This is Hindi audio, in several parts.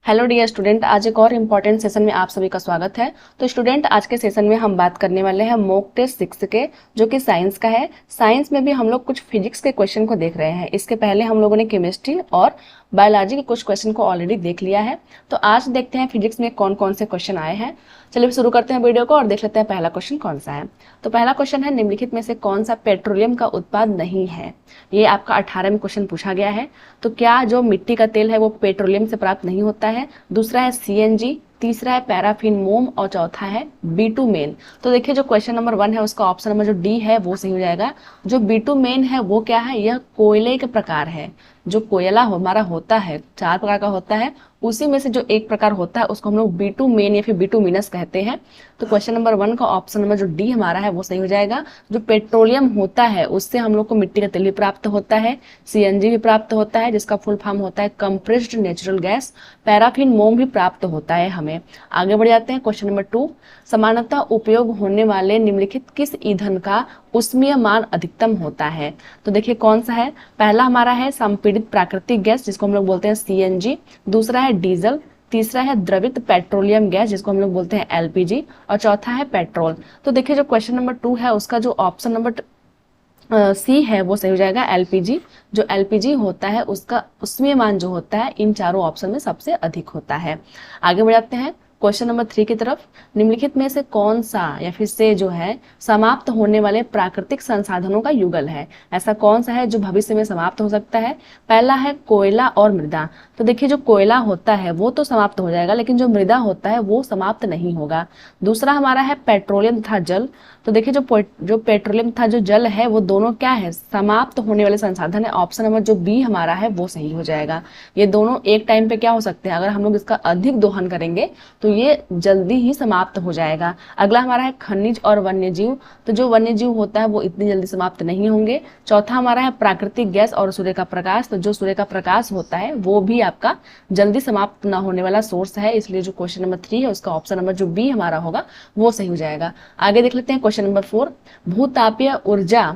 हेलो डियर स्टूडेंट, आज एक और इम्पॉर्टेंट सेशन में आप सभी का स्वागत है। तो स्टूडेंट, आज के सेशन में हम बात करने वाले हैं मॉक टेस्ट 6 के, जो कि साइंस का है। साइंस में भी हम लोग कुछ फिजिक्स के क्वेश्चन को देख रहे हैं। इसके पहले हम लोगों ने केमिस्ट्री और बायोलॉजी के कुछ क्वेश्चन को ऑलरेडी देख लिया है। तो आज देखते हैं फिजिक्स में कौन कौन से क्वेश्चन आए हैं। चलिए शुरू करते हैं वीडियो को और देख लेते हैं पहला क्वेश्चन कौन सा है। तो पहला क्वेश्चन है, निम्नलिखित में से कौन सा पेट्रोलियम का उत्पाद नहीं है। ये आपका 18 में क्वेश्चन पूछा गया है। तो क्या जो मिट्टी का तेल है वो पेट्रोलियम से प्राप्त नहीं होता है? दूसरा है सीएनजी, तीसरा है पैराफिन मोम और चौथा है बिटुमेन। तो देखिए, जो क्वेश्चन नंबर 1 है उसका ऑप्शन नंबर जो डी है वो सही हो जाएगा। जो बिटुमेन है वो क्या है? यह कोयले के प्रकार है। जो कोयला हमारा होता है 4 प्रकार का होता है, उसी में से जो एक प्रकार होता है उसको हम लोग बिटुमेन या फिर बिटुमिनस कहते हैं। तो क्वेश्चन नंबर 1 का ऑप्शन नंबर जो डी हमारा है वो सही हो जाएगा। जो पेट्रोलियम होता है उससे हम लोग को मिट्टी का तेल भी प्राप्त होता है, सीएनजी भी प्राप्त होता है जिसका फुल फॉर्म होता है कंप्रेस्ड नेचुरल गैस, पैराफिन मोम भी प्राप्त होता है हमें। आगे बढ़ जाते हैं क्वेश्चन नंबर 2, सामान्यतः उपयोग होने वाले निम्नलिखित किस ईंधन का ऊष्मीय मान अधिकतम होता है? तो देखिए कौन सा है। पहला हमारा है संपीड़ित प्राकृतिक गैस जिसको हम लोग बोलते हैं सीएनजी, दूसरा है डीजल, तीसरा है द्रवित पेट्रोलियम गैस जिसको हम लोग बोलते हैं एलपीजी और चौथा है पेट्रोल। तो देखिए, जो क्वेश्चन नंबर 2 है उसका जो ऑप्शन नंबर सी है वो सही हो जाएगा, एलपीजी। जो एलपीजी होता है उसका उसमें मान जो होता है इन चारों ऑप्शन में सबसे अधिक होता है। आगे बढ़ जाते हैं क्वेश्चन नंबर 3 की तरफ। निम्नलिखित में से कौन सा या फिर से जो है समाप्त होने वाले प्राकृतिक संसाधनों का युगल है? ऐसा कौन सा है जो भविष्य में समाप्त हो सकता है? पहला है कोयला और मृदा। तो देखिए, जो कोयला होता है वो तो समाप्त हो जाएगा, लेकिन जो मृदा होता है वो समाप्त नहीं होगा। दूसरा हमारा है पेट्रोलियम तथा जल। तो देखिए, जो पेट्रोलियम तथा जो जल है वो दोनों क्या है? समाप्त होने वाले संसाधन है। ऑप्शन नंबर जो बी हमारा है वो सही हो जाएगा। ये दोनों एक टाइम पे क्या हो सकते हैं? अगर हम लोग इसका अधिक दोहन करेंगे तो ये जल्दी ही समाप्त हो जाएगा। अगला हमारा है खनिज और वन्य जीव। तो जो वन्य जीव होता है वो इतनी जल्दी समाप्त नहीं होंगे। चौथा हमारा है प्राकृतिक गैस और सूर्य का प्रकाश। तो जो सूर्य का प्रकाश होता है वो भी आपका जल्दी समाप्त ना होने वाला सोर्स है, इसलिए जो क्वेश्चन नंबर 3 है उसका ऑप्शन नंबर जो बी हमारा होगा वो सही हो जाएगा। आगे देख लेते हैं क्वेश्चन नंबर 4, भूतापीय ऊर्जा।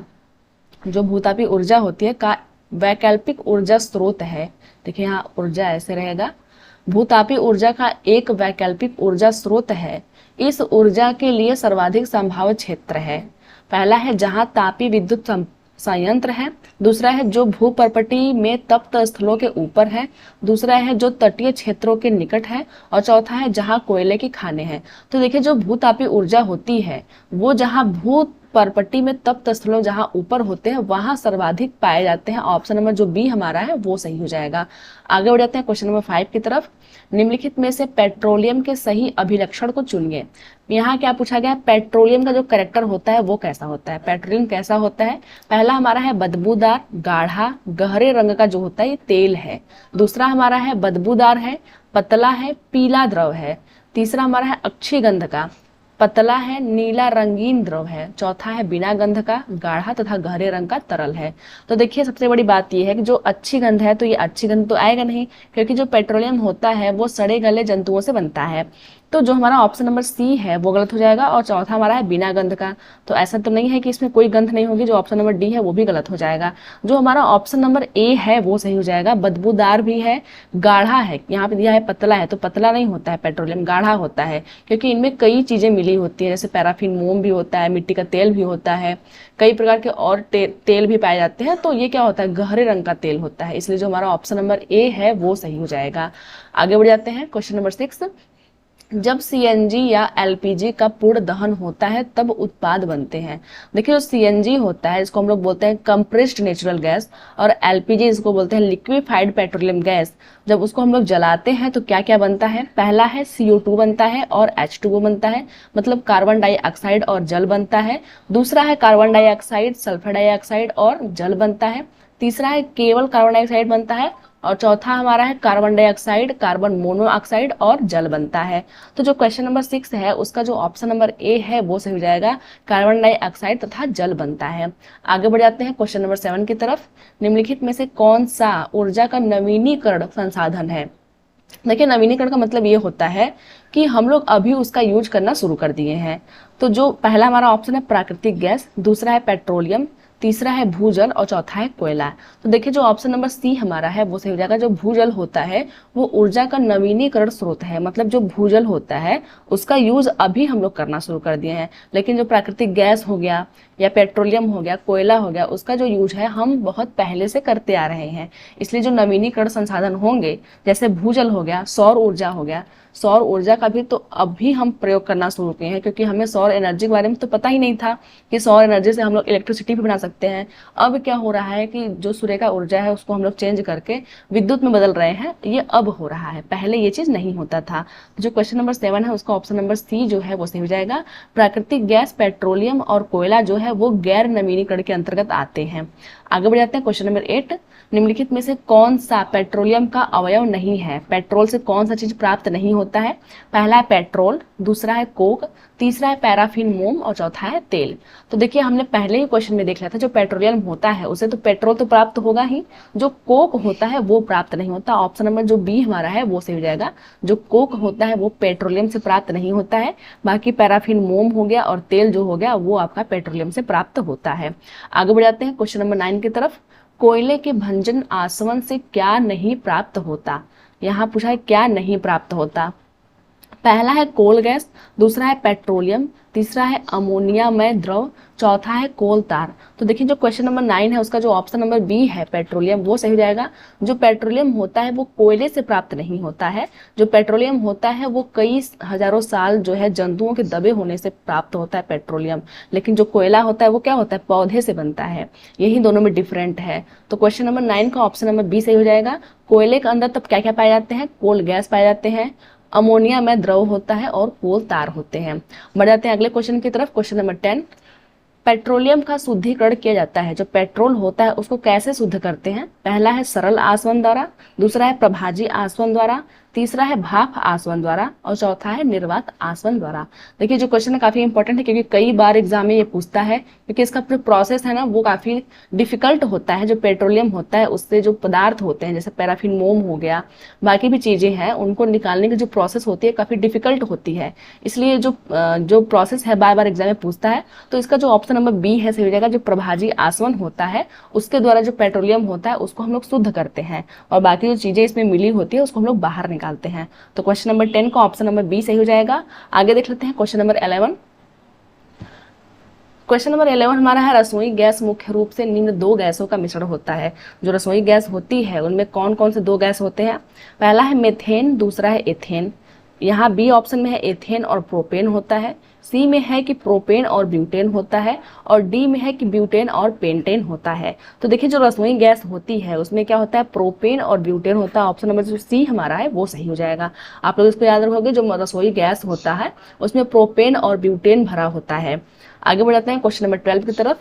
जो भूतापीय ऊर्जा होती है का वैकल्पिक ऊर्जा स्रोत है। देखिए, यहाँ ऊर्जा ऐसे रहेगा, भूतापीय ऊर्जा का एक वैकल्पिक ऊर्जा स्रोत है। इस ऊर्जा के लिए सर्वाधिक संभावित क्षेत्र है। पहला है जहां तापीय विद्युत संयंत्र है, दूसरा है जो भूपर्पटी में तप्त स्थलों के ऊपर है, दूसरा है जो तटीय क्षेत्रों के निकट है और चौथा है जहां कोयले की खानें हैं। तो देखिए, जो भूतापीय ऊर्जा होती है वो जहां भू परपट्टी में तप्त स्थलों जहां ऊपर होते हैं वहां सर्वाधिक पाए जाते हैं। ऑप्शन नंबर जो बी हमारा है वो सही हो जाएगा। आगे बढ़ जाते हैं क्वेश्चन नंबर 5 की तरफ। निम्नलिखित में से पेट्रोलियम के सही अभिलक्षण को चुनिए। यहाँ क्या पूछा गया? पेट्रोलियम का जो कैरेक्टर होता है वो कैसा होता है? पेट्रोलियम कैसा होता है? पहला हमारा है बदबूदार, गाढ़ा, गहरे रंग का जो होता है ये तेल है। दूसरा हमारा है बदबूदार है, पतला है, पीला द्रव है। तीसरा हमारा है अक्षय गंध का, पतला है, नीला रंगीन द्रव है। चौथा है बिना गंध का, गाढ़ा तथा गहरे रंग का तरल है। तो देखिए, सबसे बड़ी बात यह है कि जो अच्छी गंध है तो ये अच्छी गंध तो आएगा नहीं, क्योंकि जो पेट्रोलियम होता है वो सड़े गले जंतुओं से बनता है। तो जो हमारा ऑप्शन नंबर सी है वो गलत हो जाएगा और चौथा हमारा है बिना गंध का। तो ऐसा तो नहीं है कि इसमें कोई गंध नहीं होगी, जो ऑप्शन नंबर डी है वो भी गलत हो जाएगा। जो हमारा ऑप्शन नंबर ए है वो सही हो जाएगा। बदबूदार भी है, गाढ़ा है, यहाँ पे दिया है पतला है, तो पतला नहीं होता है पेट्रोलियम, गाढ़ा होता है, क्योंकि इनमें कई चीजें मिली होती है, जैसे पैराफिन मोम भी होता है, मिट्टी का तेल भी होता है, कई प्रकार के और तेल भी पाए जाते हैं। तो ये क्या होता है? गहरे रंग का तेल होता है, इसलिए जो हमारा ऑप्शन नंबर ए है वो सही हो जाएगा। आगे बढ़ जाते हैं क्वेश्चन नंबर 6, जब सीएनजी या एलपीजी का पूर्ण दहन होता है तब उत्पाद बनते हैं। देखिए, जो सीएनजी होता है इसको हम लोग बोलते हैं कंप्रेस्ड नेचुरल गैस और एलपीजी इसको बोलते हैं लिक्विफाइड पेट्रोलियम गैस। जब उसको हम लोग जलाते हैं तो क्या क्या बनता है? पहला है CO2 बनता है और H2O बनता है, मतलब कार्बन डाइऑक्साइड और जल बनता है। दूसरा है कार्बन डाइऑक्साइड, सल्फर डाइऑक्साइड और जल बनता है। तीसरा है केवल कार्बन डाइऑक्साइड बनता है और चौथा हमारा है कार्बन डाइऑक्साइड, कार्बन मोनोऑक्साइड और जल बनता है। तो जो क्वेश्चन नंबर 6 है उसका जो ऑप्शन नंबर ए है वो सही हो जाएगा, कार्बन डाइऑक्साइड तथा जल बनता है। आगे बढ़ जाते हैं क्वेश्चन नंबर 7 की तरफ। निम्नलिखित में से कौन सा ऊर्जा का नवीनीकरण संसाधन है? देखिए, नवीनीकरण का मतलब ये होता है कि हम लोग अभी उसका यूज करना शुरू कर दिए हैं। तो जो पहला हमारा ऑप्शन है प्राकृतिक गैस, दूसरा है पेट्रोलियम, तीसरा है भूजल और चौथा है कोयला। तो देखिए जो ऑप्शन नंबर सी हमारा है वो सही हो जाएगा। जो भूजल होता है वो ऊर्जा का नवीनीकरण स्रोत है, मतलब जो भूजल होता है उसका यूज अभी हम लोग करना शुरू कर दिए हैं, लेकिन जो प्राकृतिक गैस हो गया या पेट्रोलियम हो गया, कोयला हो गया, उसका जो यूज है हम बहुत पहले से करते आ रहे हैं। इसलिए जो नवीनीकरण संसाधन होंगे जैसे भूजल हो गया, सौर ऊर्जा हो गया, सौर ऊर्जा का भी तो अभी हम प्रयोग करना शुरू किए हैं, क्योंकि हमें सौर एनर्जी के बारे में तो पता ही नहीं था कि सौर एनर्जी से हम लोग इलेक्ट्रिसिटी भी बना सकते हैं। अब क्या हो रहा है कि जो सूर्य का ऊर्जा है उसको हम लोग चेंज करके विद्युत में बदल रहे हैं, ये अब हो रहा है, पहले ये चीज नहीं होता था। जो क्वेश्चन नंबर 7 है उसका ऑप्शन नंबर सी जो है वो सही हो जाएगा। प्राकृतिक गैस, पेट्रोलियम और कोयला जो है वो गैर नवीनीकरण के अंतर्गत आते हैं। आगे बढ़ जाते हैं क्वेश्चन नंबर 8। निम्नलिखित में से कौन सा पेट्रोलियम का अवयव नहीं है? पेट्रोल से कौन सा चीज प्राप्त नहीं होता है? पहला है पेट्रोल, दूसरा है कोक, तीसरा है पैराफिन मोम और चौथा है तेल। तो देखिए हमने पहले ही क्वेश्चन में देख लिया था, जो पेट्रोलियम होता है उसे तो पेट्रोल तो प्राप्त होगा ही, जो कोक होता है वो प्राप्त नहीं होता। ऑप्शन नंबर जो बी हमारा है वो सही हो जाएगा। जो कोक होता है वो पेट्रोलियम से प्राप्त नहीं होता है, बाकी पैराफिन मोम हो गया और तेल जो हो गया वो आपका पेट्रोलियम से प्राप्त होता है। आगे बढ़ जाते हैं क्वेश्चन नंबर 9 की तरफ। कोयले के भंजन आसवन से क्या नहीं प्राप्त होता? यहाँ पूछा है क्या नहीं प्राप्त होता। पहला है कोल गैस, दूसरा है पेट्रोलियम, तीसरा है अमोनियामय द्रव, चौथा है कोल तार। तो देखिए जो क्वेश्चन नंबर 9 है उसका जो ऑप्शन नंबर बी है पेट्रोलियम वो सही हो जाएगा। जो पेट्रोलियम होता है वो कोयले से प्राप्त नहीं होता है। जो पेट्रोलियम होता है वो कई हजारों साल जो है जंतुओं के दबे होने से प्राप्त होता है पेट्रोलियम, लेकिन जो कोयला होता है वो क्या होता है, पौधे से बनता है। यही दोनों में डिफरेंट है। तो क्वेश्चन नंबर 9 का ऑप्शन नंबर बी सही हो जाएगा। कोयले के अंदर तब क्या क्या पाए जाते हैं? कोल गैस पाए जाते हैं, अमोनिया में द्रव होता है और कोल तार होते हैं। बढ़ जाते हैं अगले क्वेश्चन की तरफ। Question number 10। पेट्रोलियम का शुद्धिकरण किया जाता है। जो पेट्रोल होता है उसको कैसे शुद्ध करते हैं? पहला है सरल आसवन द्वारा, दूसरा है प्रभाजी आसवन द्वारा, तीसरा है भाप आसवन द्वारा और चौथा है निर्वात आसवन द्वारा। देखिए जो क्वेश्चन है काफी इंपॉर्टेंट है, क्योंकि कई बार एग्जाम में ये पूछता है, क्योंकि इसका जो प्रोसेस है ना वो काफी डिफिकल्ट होता है। जो पेट्रोलियम होता है उससे जो पदार्थ होते हैं जैसे पैराफिन मोम हो गया, बाकी भी चीजें हैं, उनको निकालने की जो प्रोसेस होती है काफी डिफिकल्ट होती है। इसलिए जो प्रोसेस है बार बार एग्जाम में पूछता है। तो इसका जो ऑप्शन नंबर बी है सही हो जाएगा। जो प्रभाजी आसवन होता है उसके द्वारा जो पेट्रोलियम होता है उसको हम लोग शुद्ध करते हैं और बाकी जो चीजें इसमें मिली होती है उसको हम लोग बाहर निकालते हैं। तो क्वेश्चन नंबर 10 का ऑप्शन नंबर बी सही हो जाएगा। आगे देख लेते हैं क्वेश्चन नंबर 11। क्वेश्चन नंबर 11 हमारा है रसोई गैस मुख्य रूप से निम्न दो गैसों का मिश्रण होता है। जो रसोई गैस होती है उनमें कौन कौन से दो गैस होते हैं? पहला है मेथेन, दूसरा है एथेन। यहाँ बी ऑप्शन में है एथेन और प्रोपेन होता है, सी में है कि प्रोपेन और ब्यूटेन होता है और डी में है कि ब्यूटेन और पेंटेन होता है। तो देखिए जो रसोई गैस होती है उसमें क्या होता है, प्रोपेन और ब्यूटेन होता है। ऑप्शन नंबर जो सी हमारा है वो सही हो जाएगा। आप लोग इसको याद रखोगे, जो रसोई गैस होता है उसमें प्रोपेन और ब्यूटेन भरा होता है। आगे बढ़ जाते हैं क्वेश्चन नंबर 12 की तरफ।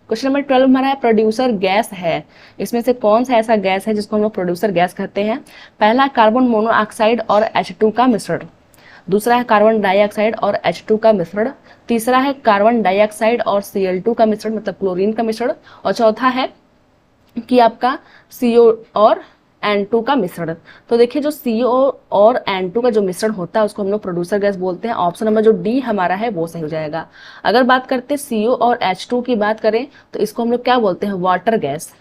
क्वेश्चन नंबर 12 हमारा है प्रोड्यूसर गैस है। इसमें से कौन सा ऐसा गैस है जिसको हम लोग प्रोड्यूसर गैस कहते हैं? पहला कार्बन मोनोऑक्साइड और H2 का मिश्रण, दूसरा है कार्बन डाइऑक्साइड और H2 का मिश्रण, तीसरा है कार्बन डाइऑक्साइड और Cl2 का मिश्रण मतलब क्लोरीन का मिश्रण, और चौथा है कि आपका CO और N2 का मिश्रण। तो देखिए जो CO और N2 का जो मिश्रण होता है उसको हम लोग प्रोड्यूसर गैस बोलते हैं। ऑप्शन नंबर जो डी हमारा है वो सही हो जाएगा। अगर बात करते हैं CO और H2 की बात करें तो इसको हम लोग क्या बोलते हैं, वाटर गैस।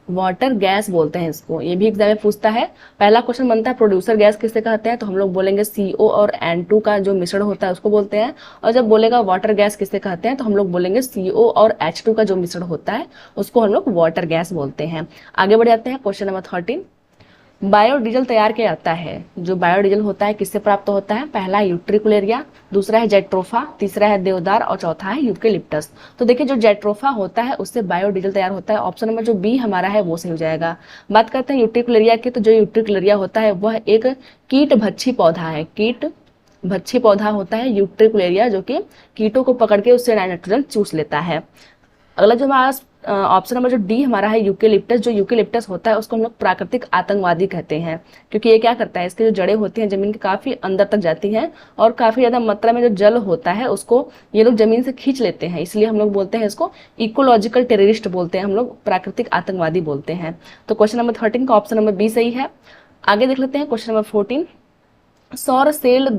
वाटर गैस बोलते हैं इसको, ये भी एग्जाम में पूछता है। पहला क्वेश्चन बनता है प्रोड्यूसर गैस किसे कहते हैं, तो हम लोग बोलेंगे CO और N2 का जो मिश्रण होता है उसको बोलते हैं। और जब बोलेगा वाटर गैस किसे कहते हैं तो हम लोग बोलेंगे CO और H2 का जो मिश्रण होता है उसको हम लोग वाटर गैस बोलते हैं। आगे बढ़ जाते हैं क्वेश्चन नंबर 13। बायोडीजल तैयार किया जाता है। जो बायोडीजल होता है किससे प्राप्त होता है? पहला है यूट्रिकुलेरिया, दूसरा है जेट्रोफा, तीसरा है देवदार और चौथा है यूकेलिप्टस। तो देखिए जो जेट्रोफा होता है उससे बायोडीजल तैयार होता है। ऑप्शन नंबर जो बी हमारा है वो सही हो जाएगा। बात करते हैं यूट्रिकुलेरिया की, तो जो यूट्रिकुलेरिया होता है वह एक कीट भक्षी पौधा है। कीट भक्षी पौधा होता है यूट्रिकुलेरिया, जो कि कीटों को पकड़ के उससे नाइट्रोजन चूस लेता है। अगला जो हमारा ऑप्शन नंबर जो डी हमारा है यूकेलिप्टस। जो यूकेलिप्टस होता है उसको हम लोग प्राकृतिक आतंकवादी कहते हैं, क्योंकि ये क्या करता है, इसकी जो जड़ें होती हैं जमीन के काफी अंदर तक जाती हैं और काफी ज्यादा मात्रा में जो जल होता है उसको ये लोग जमीन से खींच लेते हैं, इसलिए हम लोग बोलते हैं इसको इकोलॉजिकल टेररिस्ट बोलते हैं, हम लोग प्राकृतिक आतंकवादी बोलते हैं। तो क्वेश्चन नंबर 13 का ऑप्शन नंबर बी सही है। आगे देख लेते हैं क्वेश्चन नंबर 14। सौर सेल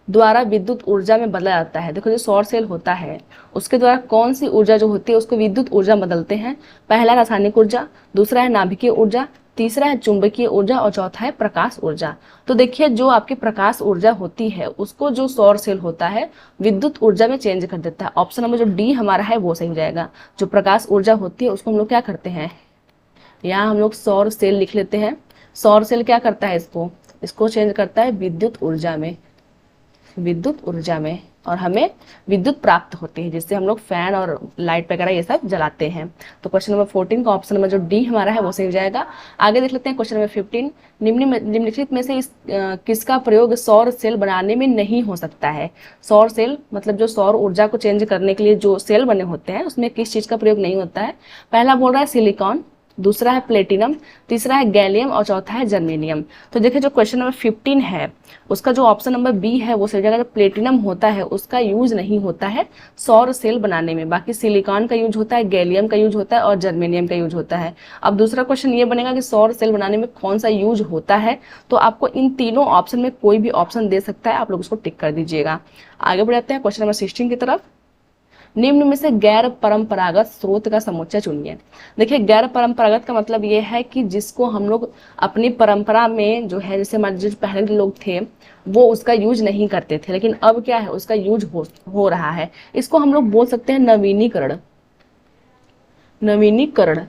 द्वारा विद्युत ऊर्जा में बदला जाता है। देखो जो सौर सेल होता है उसके द्वारा कौन सी ऊर्जा जो होती है उसको विद्युत ऊर्जा बदलते हैं। पहला रासायनिक ऊर्जा, दूसरा है नाभिकीय ऊर्जा, तीसरा है चुंबकीय ऊर्जा और चौथा है प्रकाश ऊर्जा। तो देखिए जो आपकी प्रकाश ऊर्जा होती है उसको जो सौर सेल होता है विद्युत ऊर्जा में चेंज कर देता है। ऑप्शन नंबर जो डी हमारा है वो सही हो जाएगा। जो प्रकाश ऊर्जा होती है उसको हम लोग क्या करते हैं, यहाँ हम लोग सौर सेल लिख लेते हैं। सौर सेल क्या करता है, इसको इसको चेंज करता है विद्युत ऊर्जा में, विद्युत ऊर्जा में, और हमें विद्युत प्राप्त होती है जिससे हम लोग फैन और लाइट वगैरह ये सब जलाते हैं। तो क्वेश्चन नंबर 14 का ऑप्शन नंबर जो डी हमारा है वो सही हो जाएगा। आगे देख लेते हैं क्वेश्चन नंबर 15। निम्नलिखित में से किसका प्रयोग सौर सेल बनाने में नहीं हो सकता है। सौर सेल मतलब जो सौर ऊर्जा को चेंज करने के लिए जो सेल बने होते हैं उसमें किस चीज का प्रयोग नहीं होता है। पहला बोल रहा है सिलिकॉन, दूसरा है प्लेटिनम, तीसरा है गैलियम और चौथा है जर्मेनियम। तो देखिए जो क्वेश्चन नंबर 15 है उसका जो ऑप्शन नंबर बी है वो सही जगह। जो प्लेटिनम होता है उसका यूज नहीं होता है सौर सेल बनाने में, बाकी सिलिकॉन का यूज होता है, गैलियम का यूज होता है और जर्मेनियम का यूज होता है। अब दूसरा क्वेश्चन ये बनेगा कि सौर सेल बनाने में कौन सा यूज होता है, तो आपको इन तीनों ऑप्शन में कोई भी ऑप्शन दे सकता है, आप लोग उसको टिक कर दीजिएगा। आगे बढ़ जाते हैं क्वेश्चन नंबर 16 की तरफ। निम्न में से गैर परंपरागत स्रोत का समुच्चय चुनिए। देखिए गैर परंपरागत का मतलब ये है कि जिसको हम लोग अपनी परंपरा में जो है, जैसे हमारे जो पहले के लोग थे वो उसका यूज नहीं करते थे, लेकिन अब क्या है उसका यूज हो रहा है। इसको हम लोग बोल सकते हैं नवीनीकरण। नवीनीकरण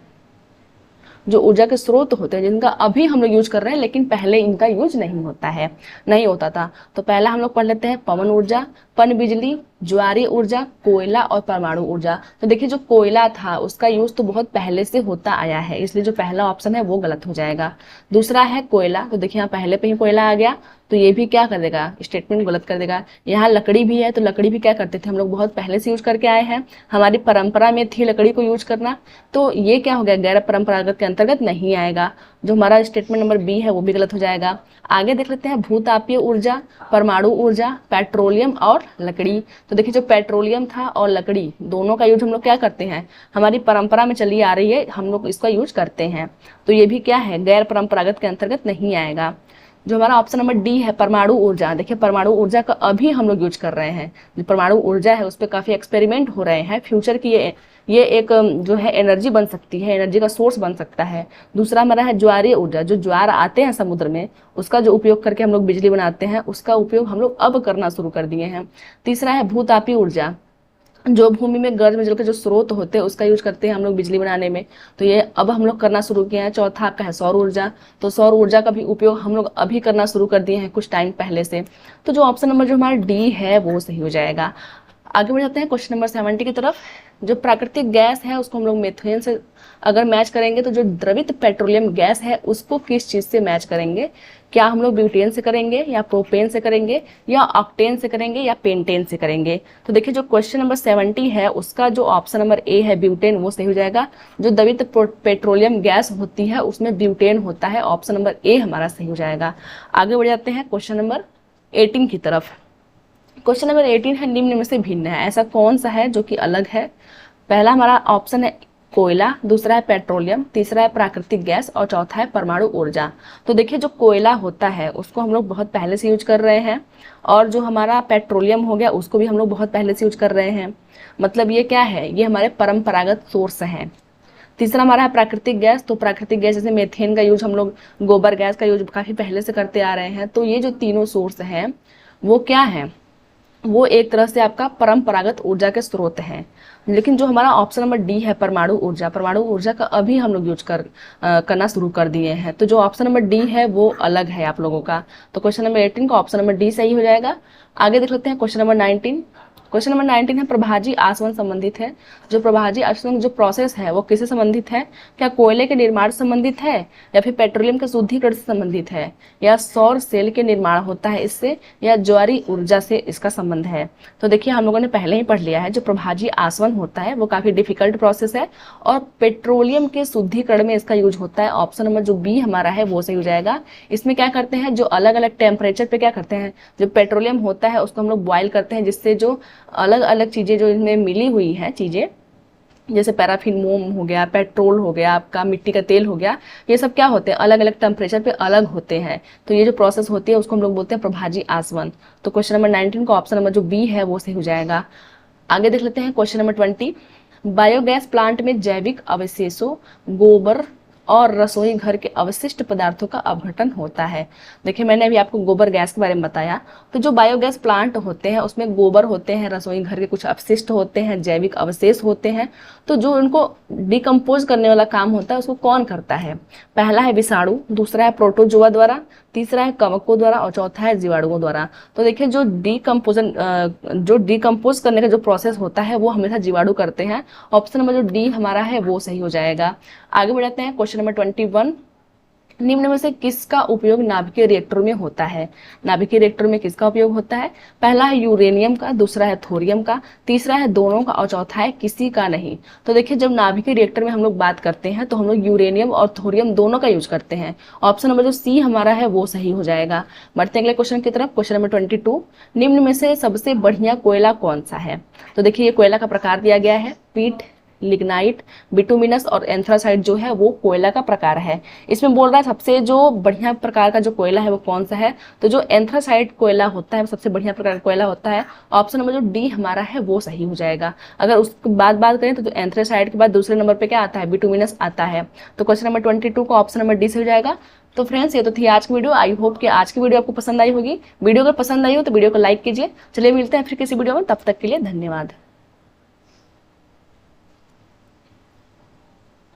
जो ऊर्जा के स्रोत होते हैं जिनका अभी हम लोग यूज कर रहे हैं लेकिन पहले इनका यूज नहीं होता है, नहीं होता था। तो पहला हम लोग पढ़ लेते हैं पवन ऊर्जा, पन बिजली, ज्वारीय ऊर्जा, कोयला और परमाणु ऊर्जा। तो देखिए जो कोयला था उसका यूज तो बहुत पहले से होता आया है, इसलिए जो पहला ऑप्शन है वो गलत हो जाएगा। दूसरा है कोयला, तो देखिए यहाँ पहले पे ही कोयला आ गया तो ये भी क्या कर देगा, स्टेटमेंट गलत कर देगा। यहाँ लकड़ी भी है तो लकड़ी भी क्या करते थे हम लोग बहुत पहले से यूज करके आए हैं, हमारी परंपरा में थी लकड़ी को यूज करना, तो ये क्या हो गया गैर परंपरागत के अंतर्गत नहीं आएगा। जो हमारा स्टेटमेंट नंबर बी है वो भी गलत हो जाएगा। आगे देख लेते हैं भूतापीय ऊर्जा, परमाणु ऊर्जा, पेट्रोलियम और लकड़ी। तो देखिए जो पेट्रोलियम था और लकड़ी दोनों का यूज हम लोग क्या करते हैं, हमारी परंपरा में चली आ रही है, हम लोग इसका यूज करते हैं, तो ये भी क्या है गैर परंपरागत के अंतर्गत नहीं आएगा। जो हमारा ऑप्शन नंबर डी है परमाणु ऊर्जा, देखिए परमाणु ऊर्जा का अभी हम लोग यूज कर रहे हैं। जो परमाणु ऊर्जा है उस पर काफी एक्सपेरिमेंट हो रहे हैं, फ्यूचर की ये एक जो है एनर्जी बन सकती है, एनर्जी का सोर्स बन सकता है। दूसरा हमारा है ज्वारीय ऊर्जा, जो ज्वार आते हैं समुद्र में उसका जो उपयोग करके हम लोग बिजली बनाते हैं उसका उपयोग हम लोग अब करना शुरू कर दिए हैं। तीसरा है भूतापीय ऊर्जा, जो भूमि में गर्म जल के जो स्रोत होते हैं उसका यूज करते हैं हम लोग बिजली बनाने में, तो ये अब हम लोग करना शुरू किए हैं। चौथा आपका है सौर ऊर्जा, तो सौर ऊर्जा का भी उपयोग हम लोग अभी करना शुरू कर दिए हैं कुछ टाइम पहले से। तो जो ऑप्शन नंबर जो हमारा डी है वो सही हो जाएगा। आगे बढ़ जाते हैं क्वेश्चन नंबर 70 की तरफ। जो प्राकृतिक गैस है उसको हम लोग मेथेन से अगर मैच करेंगे तो जो द्रवित पेट्रोलियम गैस है उसको किस चीज से मैच करेंगे, क्या हम लोग ब्यूटेन से करेंगे या प्रोपेन से करेंगे या ऑक्टेन से करेंगे या पेंटेन से करेंगे। तो देखिए जो क्वेश्चन नंबर 70 है उसका जो ऑप्शन नंबर ए है ब्यूटेन वो सही हो जाएगा। जो द्रवित पेट्रोलियम गैस होती है उसमें ब्यूटेन होता है, ऑप्शन नंबर ए हमारा सही हो जाएगा। आगे बढ़ जाते हैं क्वेश्चन नंबर 18 की तरफ। क्वेश्चन नंबर 18 है निम्न में से भिन्न है, ऐसा कौन सा है जो कि अलग है। पहला हमारा ऑप्शन है कोयला, दूसरा है पेट्रोलियम, तीसरा है प्राकृतिक गैस और चौथा है परमाणु ऊर्जा। तो देखिए जो कोयला होता है उसको हम लोग बहुत पहले से यूज कर रहे हैं, और जो हमारा पेट्रोलियम हो गया उसको भी हम लोग बहुत पहले से यूज कर रहे हैं। मतलब ये क्या है, ये हमारे परंपरागत सोर्स हैं। तीसरा हमारा है प्राकृतिक गैस, तो प्राकृतिक गैस जैसे मेथेन का यूज हम लोग गोबर गैस का यूज काफी पहले से करते आ रहे हैं। तो ये जो तीनों सोर्स हैं वो क्या है, वो एक तरह से आपका परंपरागत ऊर्जा के स्रोत हैं। लेकिन जो हमारा ऑप्शन नंबर डी है परमाणु ऊर्जा, परमाणु ऊर्जा का अभी हम लोग यूज करना शुरू कर दिए हैं, तो जो ऑप्शन नंबर डी है वो अलग है आप लोगों का। तो क्वेश्चन नंबर 18 का ऑप्शन नंबर डी सही हो जाएगा। आगे देख लेते हैं क्वेश्चन नंबर 19। क्वेश्चन नंबर 19 है प्रभाजी आसवन संबंधित है। जो प्रभाजी आसवन जो प्रोसेस है वो किससे संबंधित है, क्या कोयले के निर्माण से संबंधित है या फिर पेट्रोलियम के शुद्धिकरण से संबंधित है या सौर सेल के निर्माण होता है इससे या ज्वारीय ऊर्जा से इसका संबंध है। तो देखिए हम लोगों ने पहले ही पढ़ लिया है, जो प्रभाजी आसवन होता है वो काफी डिफिकल्ट प्रोसेस है और पेट्रोलियम के शुद्धिकरण में इसका यूज होता है। ऑप्शन नंबर जो बी हमारा है वो सही हो जाएगा। इसमें क्या करते हैं, जो अलग अलग टेम्परेचर पे क्या करते हैं, जो पेट्रोलियम होता है उसको हम लोग बॉयल करते हैं जिससे जो अलग अलग चीजें जो इनमें मिली हुई है चीजें जैसे पैराफिन मोम हो गया, पेट्रोल हो गया, आपका मिट्टी का तेल हो गया, ये सब क्या होते हैं, अलग अलग टेम्परेचर पे अलग होते हैं। तो ये जो प्रोसेस होती है उसको हम लोग बोलते हैं प्रभाजी आसवन। तो क्वेश्चन नंबर 19 का ऑप्शन नंबर जो बी है वो सही हो जाएगा। आगे देख लेते हैं क्वेश्चन नंबर 20। बायोगैस प्लांट में जैविक अवशेषों, गोबर और रसोई घर के अवशिष्ट पदार्थों का अपघटन होता है। देखिए मैंने अभी आपको गोबर गैस के बारे में बताया। तो जो बायोगैस प्लांट होते हैं उसमें गोबर होते हैं, रसोई घर के कुछ अपशिष्ट होते हैं, जैविक अवशेष होते हैं। तो जो उनको डिकम्पोज करने वाला काम होता है उसको कौन करता है? पहला है विषाणु, दूसरा है प्रोटोजोआ द्वारा, तीसरा है कवकों द्वारा और चौथा है जीवाणुओं द्वारा। तो देखिए जो डिकम्पोज करने का जो प्रोसेस होता है वो हमेशा जीवाणु करते हैं। ऑप्शन नंबर जो डी हमारा है वो सही हो जाएगा। आगे बढ़ जाते हैं क्वेश्चन नंबर 21। निम्न में से किसका उपयोग नाभिकीय रिएक्टर में होता है? नाभिकीय रिएक्टर में किसका उपयोग होता है? पहला है यूरेनियम का, दूसरा है थोरियम का, तीसरा है दोनों का और चौथा है किसी का नहीं। तो देखिए जब नाभिकीय रिएक्टर में हम लोग बात करते हैं तो हम लोग यूरेनियम और थोरियम दोनों का यूज करते हैं। ऑप्शन नंबर जो सी हमारा है वो सही हो जाएगा। बढ़ते हैं अगले क्वेश्चन की तरफ। Question number 22। निम्न में से सबसे बढ़िया कोयला कौन सा है? तो देखिए ये कोयला का प्रकार दिया गया है, पीट, लिग्नाइट, बिटुमिनस और एंथ्रासाइट जो है वो कोयला का प्रकार है। इसमें बोल रहा है सबसे जो बढ़िया प्रकार का जो कोयला है वो कौन सा है? तो जो एंथ्रासाइट कोयला होता है वो सबसे बढ़िया प्रकार का कोयला होता है। ऑप्शन नंबर जो डी हमारा है वो सही हो जाएगा। अगर उसके बाद बात करें तो जो एंथ्रासाइट के बाद दूसरे नंबर पे क्या आता है? बिटुमिनस आता है। तो क्वेश्चन नंबर 22 का ऑप्शन नंबर डी से हो जाएगा। तो फ्रेंड्स ये तो थी आज की वीडियो। आई होप कि आज की वीडियो आपको पसंद आई होगी। वीडियो अगर पसंद आई हो तो वीडियो को लाइक कीजिए। चलिए मिलते हैं फिर किसी वीडियो में, तब तक के लिए धन्यवाद।